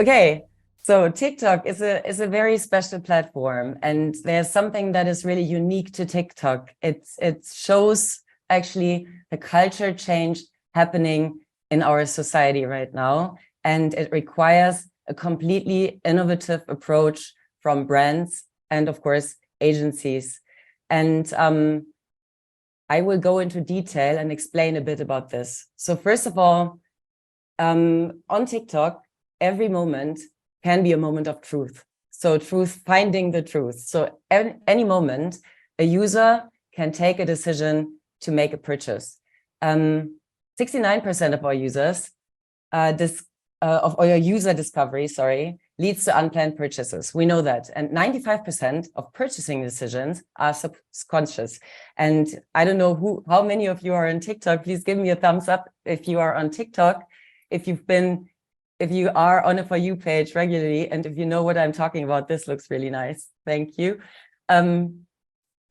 Okay, so TikTok is a very special platform, and there's something that is really unique to TikTok. It shows actually the culture change happening in our society right now, and it requires a completely innovative approach from brands and, of course, agencies. And I will go into detail and explain a bit about this. So first of all, on TikTok, every moment can be a moment of truth. So finding the truth. So any moment, a user can take a decision to make a purchase. 69% of our users, of our user discovery, sorry, leads to unplanned purchases. We know that. And 95% of purchasing decisions are subconscious. And I don't know how many of you are on TikTok. Please give me a thumbs up if you are on TikTok. If you are on a For You page regularly, and if you know what I'm talking about, this looks really nice. Thank you.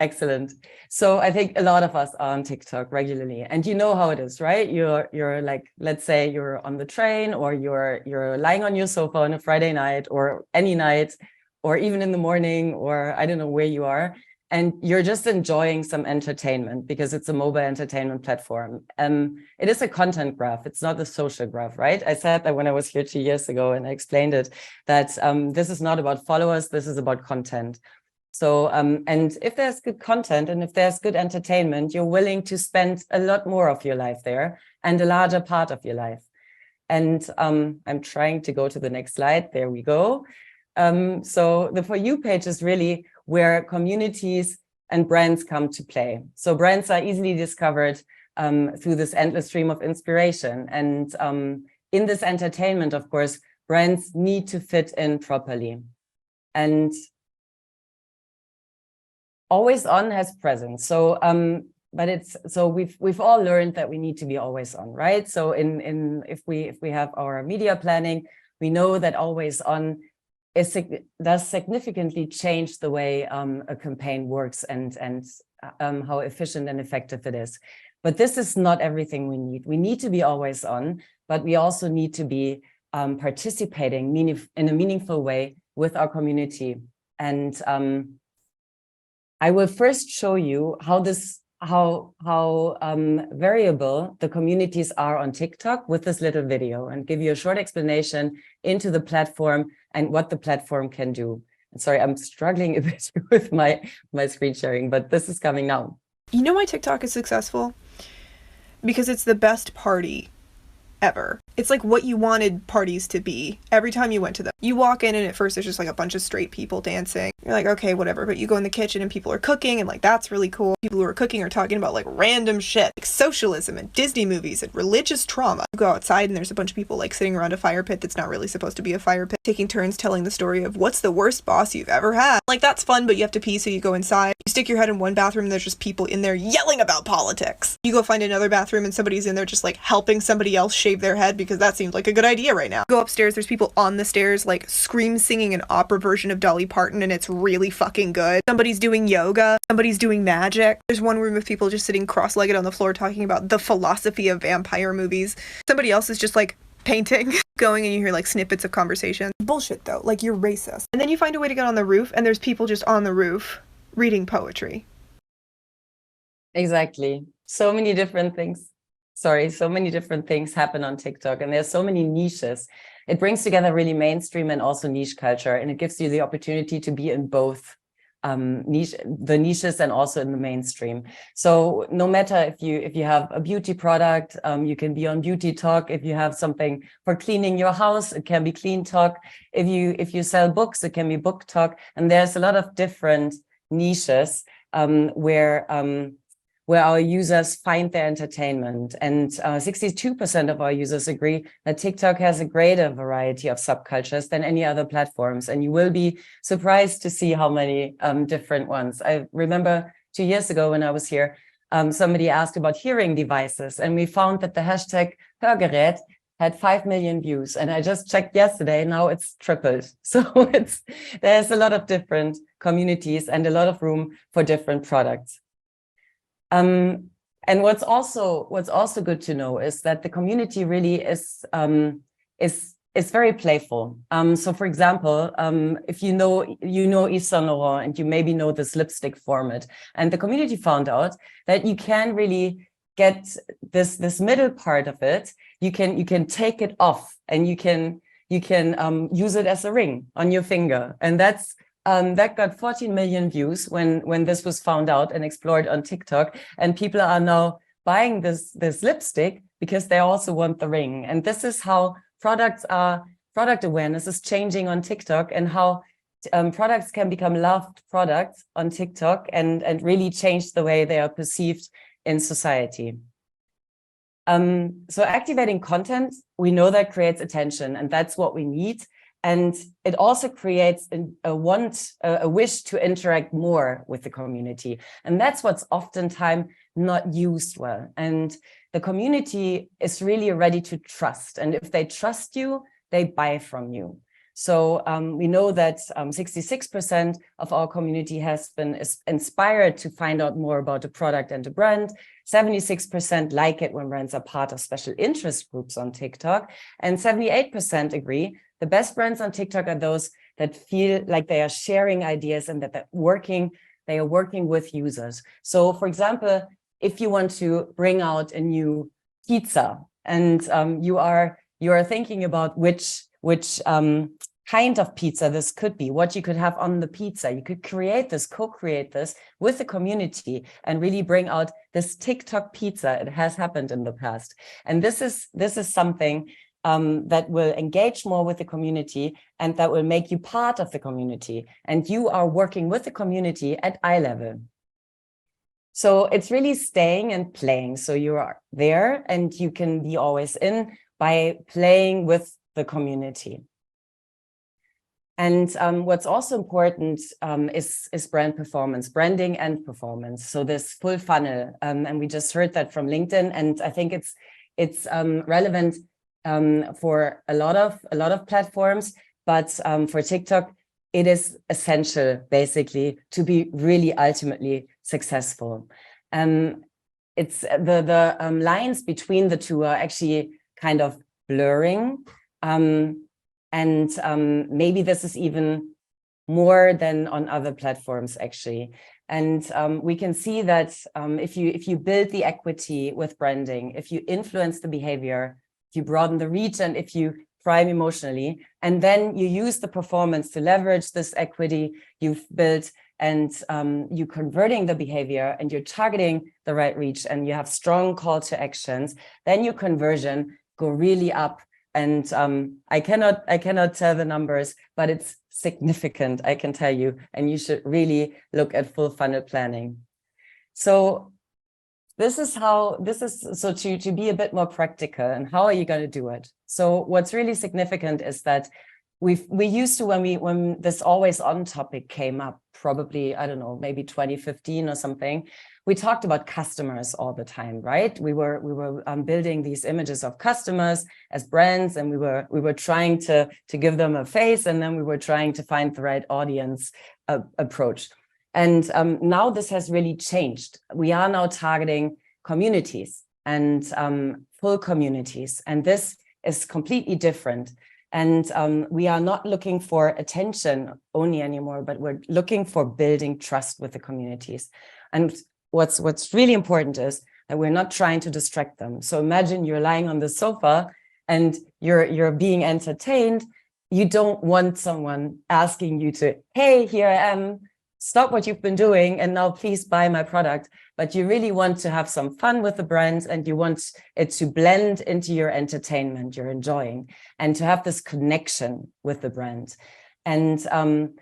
Excellent. So I think a lot of us are on TikTok regularly, and you know how it is, right? You're like, let's say you're on the train, or you're lying on your sofa on a Friday night, or any night, or even in the morning, or I don't know where you are, and you're just enjoying some entertainment because it's a mobile entertainment platform. It is a content graph. It's not a social graph, right? I said that when I was here 2 years ago, and I explained it, that this is not about followers, this is about content. So, and if there's good content and if there's good entertainment, you're willing to spend a lot more of your life there and a larger part of your life. And I'm trying to go to the next slide. There we go. So the For You page is really where communities and brands come to play. So brands are easily discovered through this endless stream of inspiration. And in this entertainment, of course, brands need to fit in properly. And always on has presence. So we've all learned that we need to be always on, right? So if we have our media planning, we know that always on does significantly change the way a campaign works and how efficient and effective it is. But this is not everything we need. We need to be always on, but we also need to be participating in a meaningful way with our community. And I will first show you how variable the communities are on TikTok with this little video, and give you a short explanation into the platform and what the platform can do. Sorry, I'm struggling a bit with my screen sharing, but this is coming now. You know why TikTok is successful? Because it's the best party ever. It's like what you wanted parties to be every time you went to them. You walk in and at first there's just like a bunch of straight people dancing. You're like, okay, whatever. But you go in the kitchen and people are cooking, and like, that's really cool. People who are cooking are talking about like random shit, like socialism and Disney movies and religious trauma. You go outside and there's a bunch of people like sitting around a fire pit that's not really supposed to be a fire pit, taking turns telling the story of what's the worst boss you've ever had. Like, that's fun, but you have to pee, so you go inside. You stick your head in one bathroom and there's just people in there yelling about politics. You go find another bathroom and somebody's in there just like helping somebody else shave their head because that seems like a good idea right now. Go upstairs, there's people on the stairs like scream singing an opera version of Dolly Parton, and it's really fucking good. Somebody's doing yoga, somebody's doing magic. There's one room of people just sitting cross-legged on the floor talking about the philosophy of vampire movies. Somebody else is just like painting, going, and you hear like snippets of conversation. Bullshit though, like, you're racist. And then you find a way to get on the roof and there's people just on the roof reading poetry. Exactly. So many different things. So many different things happen on TikTok, and there's so many niches. It brings together really mainstream and also niche culture, and it gives you the opportunity to be in both niches and also in the mainstream. So no matter if you have a beauty product, you can be on Beauty Talk. If you have something for cleaning your house, it can be Clean Talk. If you sell books, it can be Book Talk. And there's a lot of different niches where our users find their entertainment. And 62% of our users agree that TikTok has a greater variety of subcultures than any other platforms. And you will be surprised to see how many different ones. I remember 2 years ago when I was here, somebody asked about hearing devices, and we found that the hashtag Hörgerät had 5 million views. And I just checked yesterday, now it's tripled. So there's a lot of different communities and a lot of room for different products. And what's also good to know is that the community really is is very playful. So for example, if you know Yves Saint Laurent, and you maybe know this lipstick format, and the community found out that you can really get this middle part of it. You can take it off, and you can use it as a ring on your finger, and that got 14 million views when this was found out and explored on TikTok, and people are now buying this lipstick because they also want the ring. And this is how product awareness is changing on TikTok, and how products can become loved products on TikTok and really change the way they are perceived in society. So activating content, we know that creates attention, and that's what we need. And it also creates a wish to interact more with the community. And that's what's oftentimes not used well. And the community is really ready to trust. And if they trust you, they buy from you. So we know that 66% of our community has been inspired to find out more about a product and a brand. 76% like it when brands are part of special interest groups on TikTok. And 78% agree the best brands on TikTok are those that feel like they are sharing ideas and that they are working with users. So for example, if you want to bring out a new pizza, and you are thinking about which kind of pizza this could be, what you could have on the pizza, you could co-create this with the community and really bring out this TikTok pizza. It has happened in the past. And this is something that will engage more with the community, and that will make you part of the community. And you are working with the community at eye level. So it's really staying and playing. So you are there, and you can be always in by playing with the community. And what's also important is brand performance, branding and performance. So this full funnel, and we just heard that from LinkedIn, and I think it's relevant for a lot of platforms, but for TikTok, it is essential basically to be really ultimately successful. It's the lines between the two are actually kind of blurring, and maybe this is even more than on other platforms actually. And we can see that if you build the equity with branding, if you influence the behavior, if you broaden the reach, and if you prime emotionally, and then you use the performance to leverage this equity you've built, and you converting the behavior, and you're targeting the right reach, and you have strong call to actions, then your conversion go really up. And I cannot tell the numbers, but it's significant, I can tell you, and you should really look at full funnel planning. So so to be a bit more practical, and how are you going to do it? So what's really significant is that we used to, when this always on topic came up, probably, I don't know, maybe 2015 or something, we talked about customers all the time, right? We were building these images of customers as brands, and we were trying to give them a face, and then we were trying to find the right audience approach. And now this has really changed. We are now targeting communities, and full communities, and this is completely different. And we are not looking for attention only anymore, but we're looking for building trust with the communities. And what's really important is that we're not trying to distract them. So imagine you're lying on the sofa and you're being entertained. You don't want someone asking you to, hey, here I am, stop what you've been doing, and now please buy my product. But you really want to have some fun with the brand, and you want it to blend into your entertainment you're enjoying, and to have this connection with the brand. And from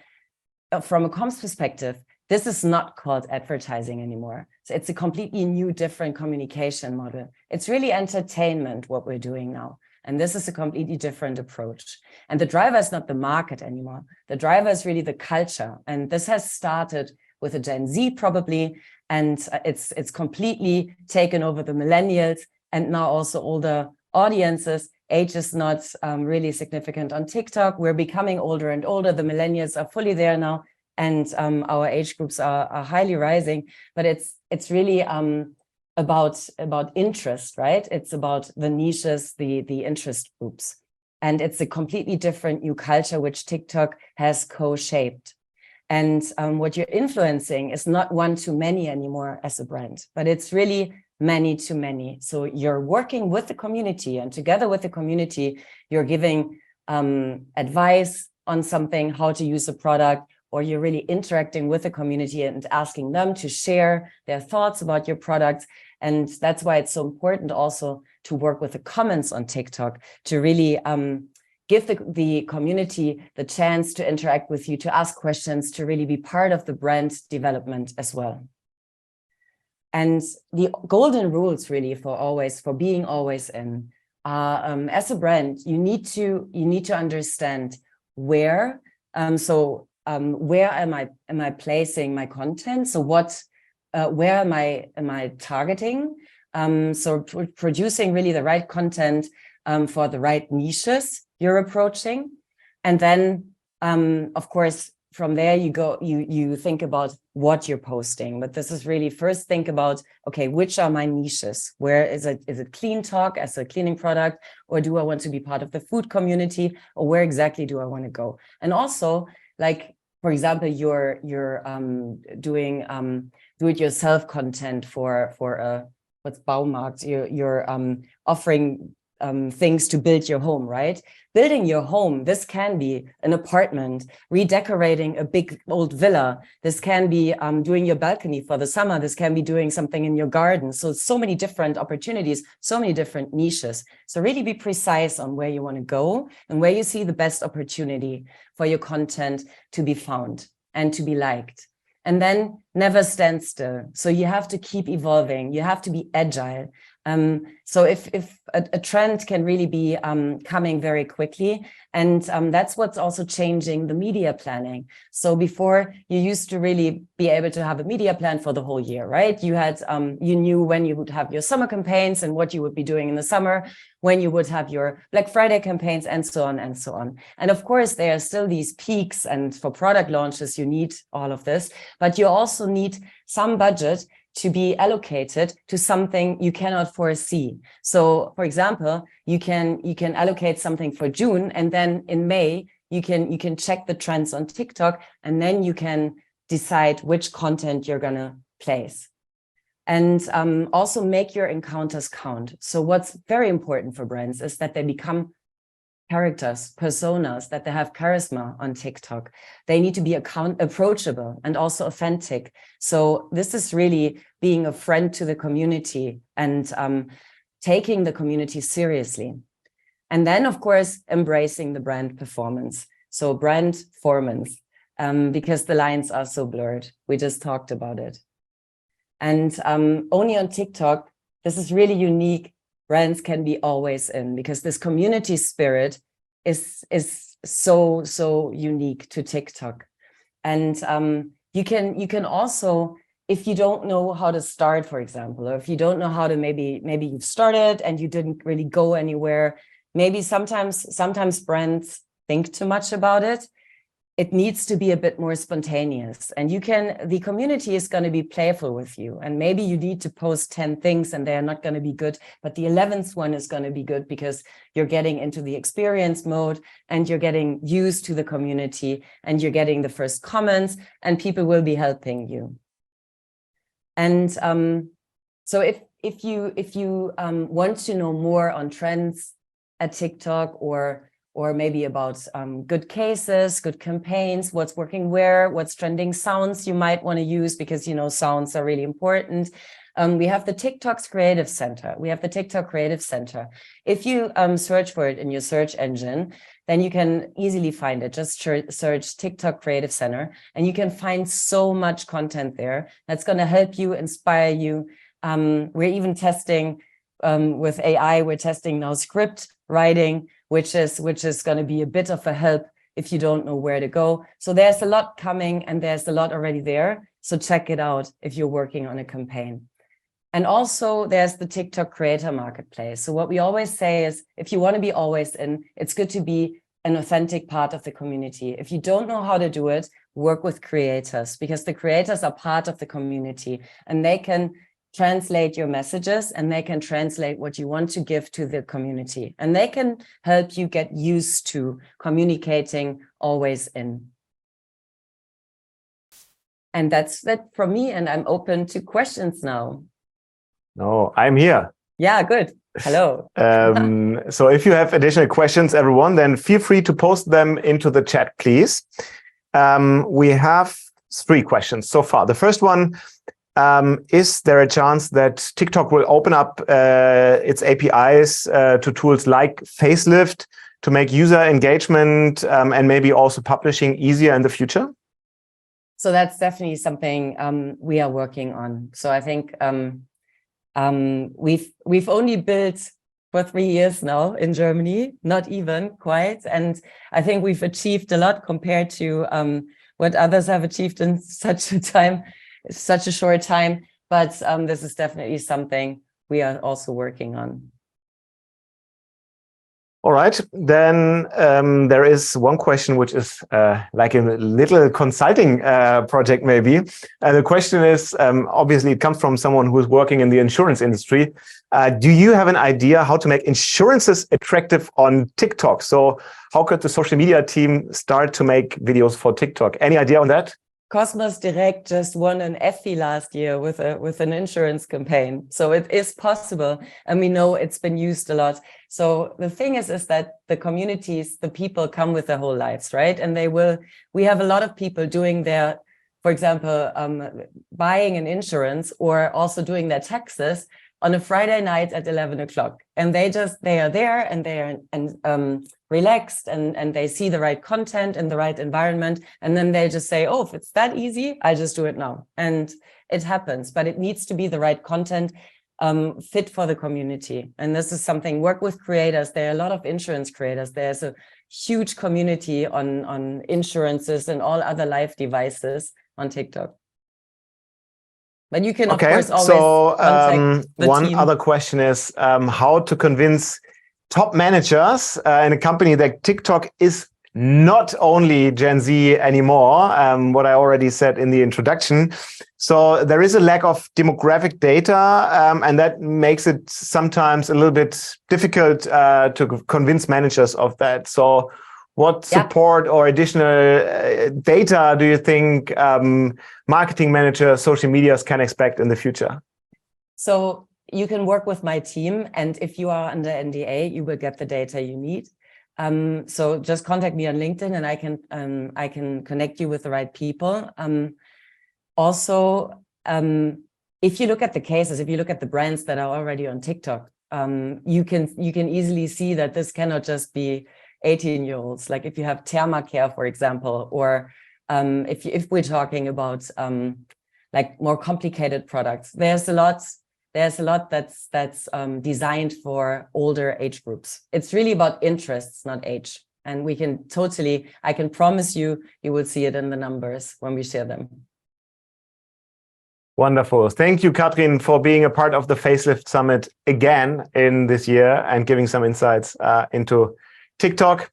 a comms perspective, this is not called advertising anymore. So it's a completely new, different communication model. It's really entertainment, what we're doing now. And this is a completely different approach. And the driver is not the market anymore. The driver is really the culture. And this has started with a Gen Z probably, and it's completely taken over the millennials, and now also older audiences. Age is not really significant on TikTok. We're becoming older and older. The millennials are fully there now, and our age groups are highly rising. But it's really about interest, right? It's about the niches, the interest groups. And it's a completely different new culture, which TikTok has co-shaped. And what you're influencing is not one to many anymore as a brand, but it's really many to many. So you're working with the community, and together with the community, you're giving advice on something, how to use a product, or you're really interacting with the community and asking them to share their thoughts about your products. And that's why it's so important also to work with the comments on TikTok, to really give the community the chance to interact with you, to ask questions, to really be part of the brand development as well. And the golden rules really for being always in, as a brand, you need to understand where, where am I placing my content? So where am I targeting? So producing really the right content for the right niches you're approaching. And then, of course, from there you think about what you're posting. But this is really first think about, okay, which are my niches? Where is it clean talk as a cleaning product, or do I want to be part of the food community, or where exactly do I want to go? And also, like, for example, you're doing do-it-yourself content for what's Baumarkt? You're offering things to build your home, right? Building your home, this can be an apartment, redecorating a big old villa. This can be doing your balcony for the summer. This can be doing something in your garden. So many different opportunities, so many different niches. So really be precise on where you want to go and where you see the best opportunity for your content to be found and to be liked. And then never stand still. So you have to keep evolving. You have to be agile. So if a trend can really be coming very quickly, and that's what's also changing the media planning. So before, you used to really be able to have a media plan for the whole year, right? You had you knew when you would have your summer campaigns and what you would be doing in the summer, when you would have your Black Friday campaigns, and so on and so on. And of course, there are still these peaks, and for product launches, you need all of this, but you also need some budget to be allocated to something you cannot foresee. So, for example, you can allocate something for June, and then in May you can check the trends on TikTok, and then you can decide which content you're gonna place. And also make your encounters count. So what's very important for brands is that they become characters, personas, that they have charisma on TikTok. They need to be approachable and also authentic. So this is really being a friend to the community and taking the community seriously. And then, of course, embracing the brand performance. So brand formance, because the lines are so blurred. We just talked about it. And only on TikTok, this is really unique. Brands can be always in, because this community spirit is so unique to TikTok. And you can also, if you don't know how to start, for example, or if you don't know how to, maybe you've started and you didn't really go anywhere, maybe sometimes brands think too much about it. It needs to be a bit more spontaneous, and the community is going to be playful with you. And maybe you need to post 10 things and they're not going to be good, but the 11th one is going to be good because you're getting into the experience mode and you're getting used to the community and you're getting the first comments and people will be helping you. And so if you want to know more on trends at TikTok, or maybe about good cases, good campaigns, what's working where, what's trending sounds you might want to use, because, you know, sounds are really important. We have the TikTok's Creative Center. We have the TikTok Creative Center. If you search for it in your search engine, then you can easily find it. Just search TikTok Creative Center, and you can find so much content there that's going to help you, inspire you. We're even testing with AI, we're testing now script writing, which is going to be a bit of a help if you don't know where to go. So there's a lot coming, and there's a lot already there. So check it out if you're working on a campaign. And also there's the TikTok Creator Marketplace. So what we always say is, if you want to be always in, it's good to be an authentic part of the community. If you don't know how to do it, work with creators, because the creators are part of the community, and they can translate your messages, and they can translate what you want to give to the community. And they can help you get used to communicating always in. And that's that from me, and I'm open to questions now. No, I'm here. Yeah, good. Hello. So if you have additional questions, everyone, then feel free to post them into the chat, please. We have 3 questions so far. The first one, is there a chance that TikTok will open up its APIs to tools like Facelift to make user engagement and maybe also publishing easier in the future? So that's definitely something we are working on. So I think we've only built for 3 years now in Germany, not even quite. And I think we've achieved a lot compared to what others have achieved in such a short time. But this is definitely something we are also working on. All right, then there is one question which is like a little consulting project maybe. The question is, obviously it comes from someone who is working in the insurance industry. Do you have an idea how to make insurances attractive on TikTok? So how could the social media team start to make videos for TikTok? Any idea on that? Cosmos Direct just won an Effie last year with an insurance campaign. So it is possible, and we know it's been used a lot. So the thing is that the communities, the people come with their whole lives, right? And we have a lot of people doing their, for example, buying an insurance or also doing their taxes on a Friday night at 11 o'clock. And they are there and they are relaxed and they see the right content in the right environment. And then they just say, oh, if it's that easy, I just do it now. And it happens, but it needs to be the right content fit for the community. And this is something, work with creators. There are a lot of insurance creators. There's a huge community on insurances and all other live devices on TikTok. But you can, of course, always contact the one team. Other question is how to convince top managers in a company that TikTok is not only Gen Z anymore, what I already said in the introduction. So there is a lack of demographic data, and that makes it sometimes a little bit difficult to convince managers of that. So what support or additional data do you think marketing managers, social medias can expect in the future? So you can work with my team, and if you are under NDA, you will get the data you need. So just contact me on LinkedIn, and I can connect you with the right people. Also, if you look at the cases, if you look at the brands that are already on TikTok, you can easily see that this cannot just be 18-year-olds. Like if you have Thermacare, for example, or if we're talking about like more complicated products, there's a lot that's designed for older age groups. It's really about interests, not age. And I can promise you, you will see it in the numbers when we share them. Wonderful. Thank you, Katrin, for being a part of the Facelift Summit again in this year and giving some insights into TikTok.